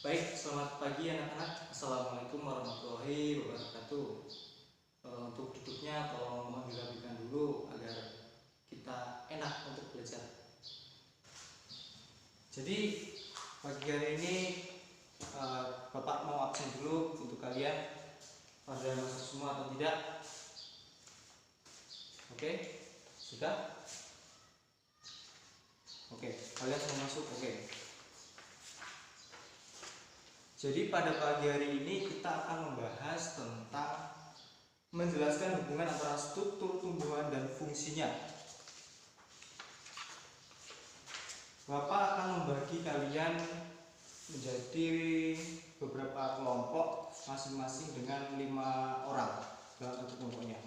Baik, selamat pagi anak-anak. Assalamualaikum warahmatullahi wabarakatuh. Untuk duduknya tolong mohon dirapikan dulu agar kita enak untuk belajar. Jadi pagi hari ini Bapak mau absen dulu untuk kalian. Pada masuk semua atau tidak? Oke, sudah? Oke, kalian semua masuk. Oke. Jadi pada pagi hari ini kita akan membahas tentang menjelaskan hubungan antara struktur tumbuhan dan fungsinya. Bapak akan membagi kalian menjadi beberapa kelompok masing-masing dengan 5 orang dalam satu kelompoknya.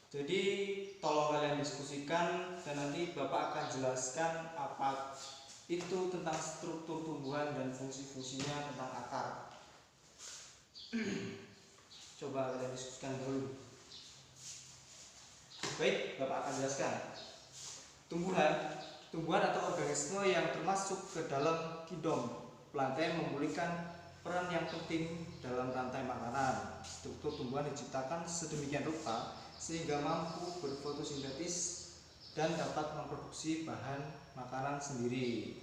Jadi tolong kalian diskusikan dan nanti Bapak akan jelaskan apa itu tentang struktur tumbuhan dan fungsi-fungsinya tentang akar. Coba kalian diskusikan dulu. Baik, Bapak akan jelaskan. Tumbuhan atau organisme yang termasuk ke dalam kingdom plantae memiliki peran yang penting dalam rantai makanan. Struktur tumbuhan diciptakan sedemikian rupa sehingga mampu berfotosintesis dan dapat memproduksi bahan makanan sendiri.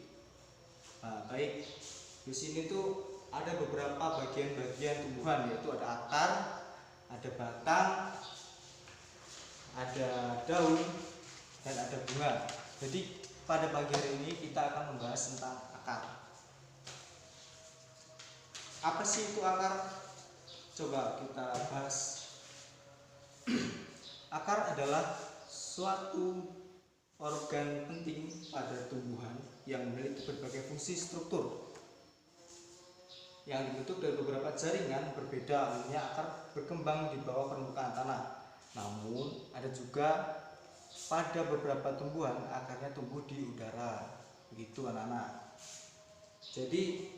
Nah, baik, di sini tuh ada beberapa bagian-bagian tumbuhan, yaitu ada akar, ada batang, ada daun, dan ada bunga. Jadi pada pagi hari ini kita akan membahas tentang akar. Apa sih itu akar? Coba kita bahas. Akar adalah suatu organ penting pada tumbuhan yang memiliki berbagai fungsi struktur yang dibentuk dari beberapa jaringan berbeda. Umumnya akar berkembang di bawah permukaan tanah. Namun ada juga pada beberapa tumbuhan akarnya tumbuh di udara. Begitu anak-anak. Jadi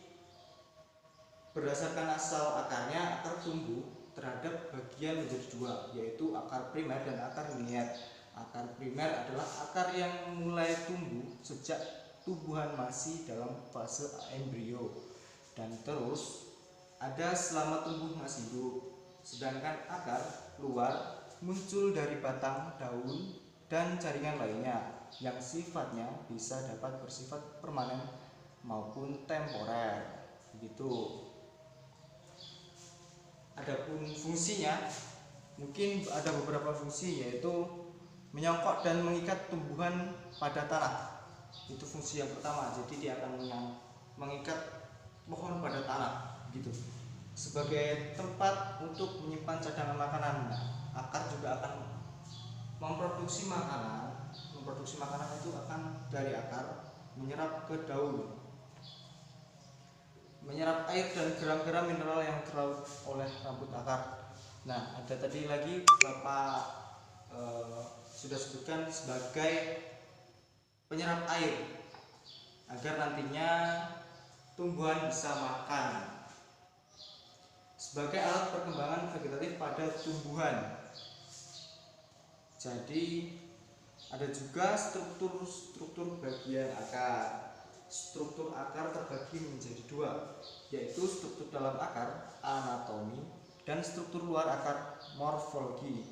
berdasarkan asal akarnya, akar tumbuh terhadap bagian menjadi dua, yaitu akar primer dan akar linier. Akar primer adalah akar yang mulai tumbuh sejak tumbuhan masih dalam fase embrio dan terus ada selama tumbuh masih hidup. Sedangkan akar luar muncul dari batang, daun, dan jaringan lainnya yang sifatnya bisa dapat bersifat permanen maupun temporer. Begitu. Adapun fungsinya, mungkin ada beberapa fungsi, yaitu menyongkok dan mengikat tumbuhan pada tanah. Itu fungsi yang pertama. Jadi dia akan mengikat pohon pada tanah, gitu. Sebagai tempat untuk menyimpan cadangan makanan. Nah, akar juga akan memproduksi makanan. Memproduksi makanan itu akan dari akar menyerap ke daun, menyerap air dan geram-geram mineral yang terlalu oleh rambut akar. Nah, ada tadi lagi Bapak sudah sebutkan sebagai penyerap air agar nantinya tumbuhan bisa makan, sebagai alat perkembangan vegetatif pada tumbuhan. Jadi ada juga struktur bagian akar. Struktur akar terbagi menjadi dua, yaitu struktur dalam akar anatomi dan struktur luar akar morfologi,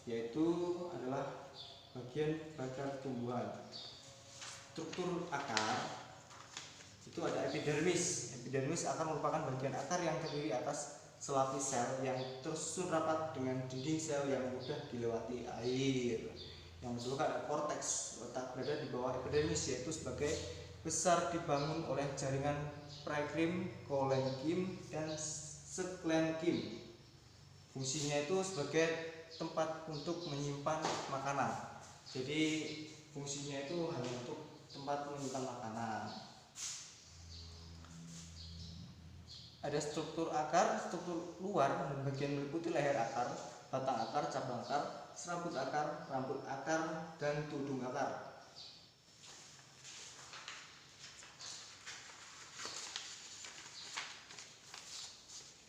yaitu adalah bagian bakar tumbuhan. Struktur akar itu ada epidermis. Epidermis akan merupakan bagian akar yang terdiri atas selapis sel yang tersusun rapat dengan dinding sel yang mudah dilewati air. Yang kedua ada korteks, letak berada di bawah epidermis, yaitu sebagai besar dibangun oleh jaringan prekim, kolenkim, dan sklenkim. Fungsinya itu sebagai tempat untuk menyimpan makanan. Jadi fungsinya itu hanya untuk tempat menyimpan makanan. Ada struktur akar, struktur luar, dan bagian meliputi leher akar, batang akar, cabang akar, serabut akar, rambut akar, dan tudung akar.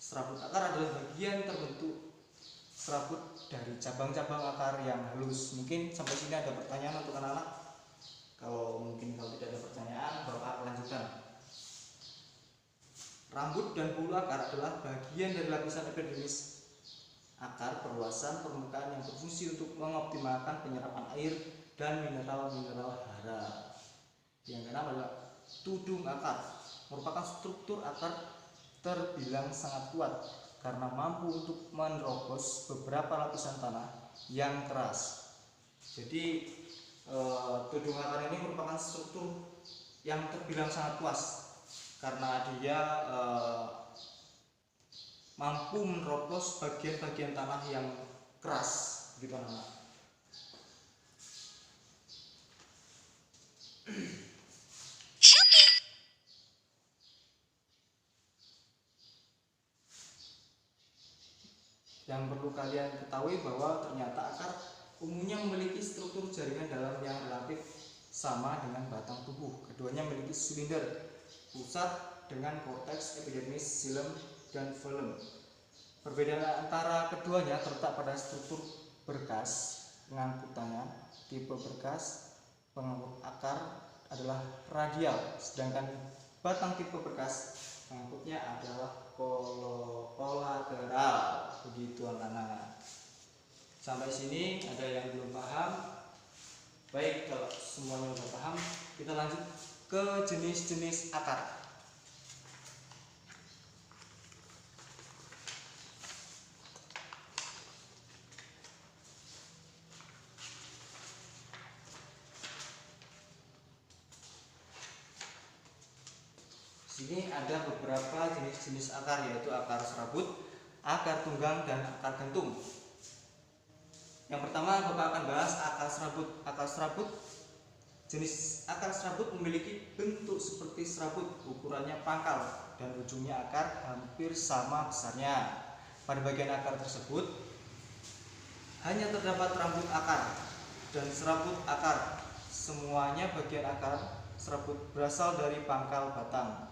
Serabut akar adalah bagian terbentuk serabut dari cabang-cabang akar yang halus. Mungkin sampai sini ada pertanyaan untuk anak-anak? Kalau tidak ada pertanyaan, Bapak lanjutkan. Rambut dan bulu akar adalah bagian dari lapisan epidermis akar perluasan permukaan yang berfungsi untuk mengoptimalkan penyerapan air dan mineral-mineral hara. Yang keenam adalah tudung akar, merupakan struktur akar terbilang sangat kuat karena mampu untuk menerobos beberapa lapisan tanah yang keras. Jadi tudung akar ini merupakan struktur yang terbilang sangat kuat karena dia mampu menerobos bagian-bagian tanah yang keras, gitu anak. Yang perlu kalian ketahui bahwa ternyata akar umumnya memiliki struktur jaringan dalam yang relatif sama dengan batang tubuh. Keduanya memiliki silinder pusat dengan korteks, epidermis, xilem, dan velum. Perbedaan antara keduanya terletak pada struktur berkas pengangkutannya. Tipe berkas pengangkut akar adalah radial, sedangkan batang tipe berkas pengangkutnya adalah kolateral. Begitu anak-anak. Sampai sini ada yang belum paham? Baik, kalau semuanya sudah paham, kita lanjut ke jenis-jenis akar. Sini ada beberapa jenis-jenis akar, yaitu akar serabut, akar tunggang, dan akar gantung. Yang pertama Bapak akan bahas akar serabut. Jenis akar serabut memiliki bentuk seperti serabut, ukurannya pangkal dan ujungnya akar hampir sama besarnya. Pada bagian akar tersebut hanya terdapat rambut akar dan serabut akar. Semuanya bagian akar serabut berasal dari pangkal batang.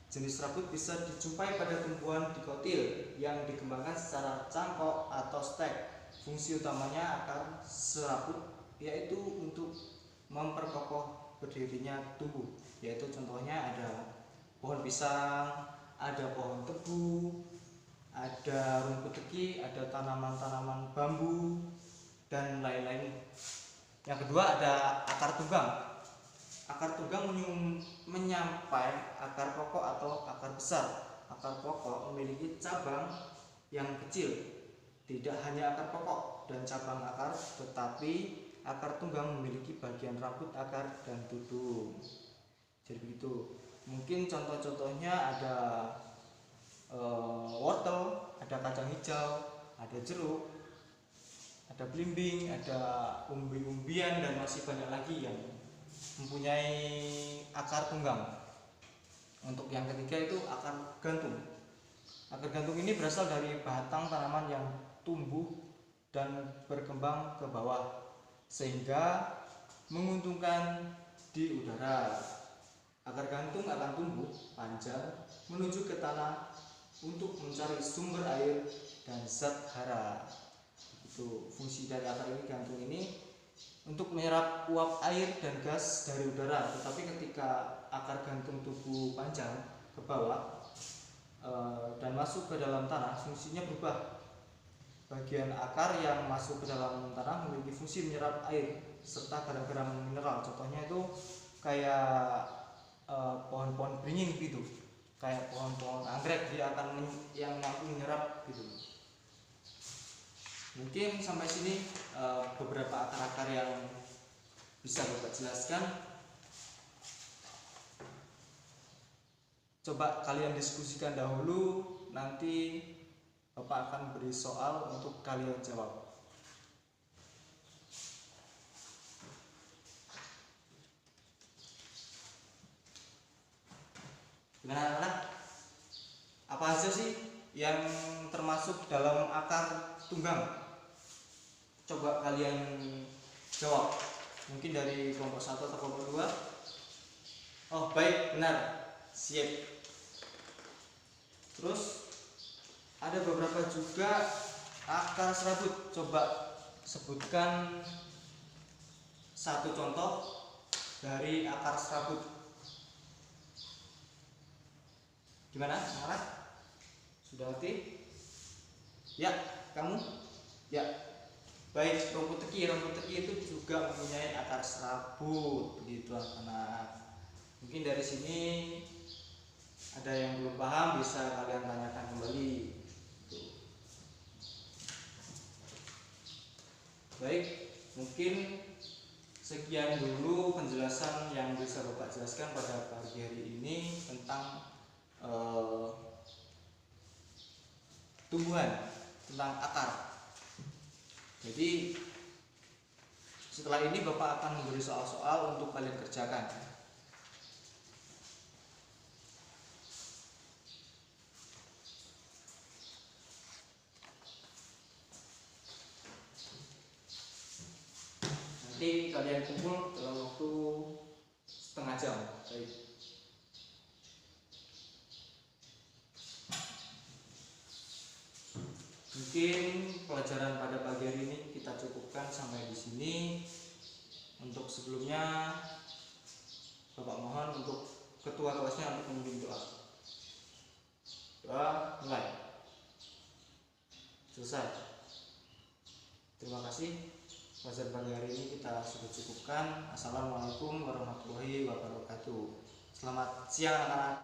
Jenis serabut bisa dijumpai pada tumbuhan dikotil yang dikembangkan secara cangkok atau stek. Fungsi utamanya akar serabut yaitu untuk memperkokoh berdirinya tumbuh, yaitu contohnya ada pohon pisang, ada pohon tebu, ada rumput teki, ada tanaman-tanaman bambu, dan lain-lain. Yang kedua ada akar tunggang. Akar tunggang menyampai akar pokok atau akar besar. Akar pokok memiliki cabang yang kecil. Tidak hanya akar pokok dan cabang akar, tetapi akar tunggang memiliki bagian rambut akar dan tudung. Jadi begitu. Mungkin contoh-contohnya ada wortel, ada kacang hijau, ada jeruk, ada belimbing, ada umbi-umbian, dan masih banyak lagi yang mempunyai akar tunggang. Untuk yang ketiga itu akar gantung. Akar gantung ini berasal dari batang tanaman yang tumbuh dan berkembang ke bawah sehingga menguntungkan di udara. Akar gantung akan tumbuh panjang menuju ke tanah untuk mencari sumber air dan zat hara. Itu fungsi dari akar ini, gantung ini untuk menyerap uap air dan gas dari udara. Tetapi ketika akar gantung tumbuh panjang ke bawah dan masuk ke dalam tanah, fungsinya berubah. Bagian akar yang masuk ke dalam tanah memiliki fungsi menyerap air serta garam-garam mineral. Contohnya itu kayak pohon-pohon beringin gitu, kayak pohon-pohon anggrek, dia akan yang mampu menyerap gitu. Mungkin sampai sini beberapa akar-akar yang bisa Bapak jelaskan. Coba kalian diskusikan dahulu, nanti Bapak akan beri soal untuk kalian jawab. Gimana anak? Apa aja sih yang termasuk dalam akar tunggang? Coba kalian jawab. Mungkin dari kelompok 1 atau kelompok 2. Oh baik, benar. Siap. Terus ada beberapa juga Akar serabut, coba sebutkan satu contoh dari akar serabut. Gimana? Semangat? Sudah ngerti? Ya, kamu? Ya. Baik, rumput teki itu juga mempunyai akar serabut, begitu anak-anak. Mungkin dari sini ada yang belum paham, bisa kalian tanyakan kembali. Baik, mungkin sekian dulu penjelasan yang bisa Bapak jelaskan pada pagi hari ini tentang tumbuhan, tentang akar. Jadi setelah ini Bapak akan memberi soal-soal untuk kalian kerjakan. Nanti kalian kumpul dalam waktu setengah jam. Baik. Mungkin pelajaran pada pagi hari ini kita cukupkan sampai di sini. Untuk sebelumnya Bapak mohon untuk ketua kelasnya untuk memimpin doa. Doa mulai. Selesai. Terima kasih. Pelajaran pagi hari ini kita sudah cukupkan. Assalamualaikum warahmatullahi wabarakatuh. Selamat siang anak-anak.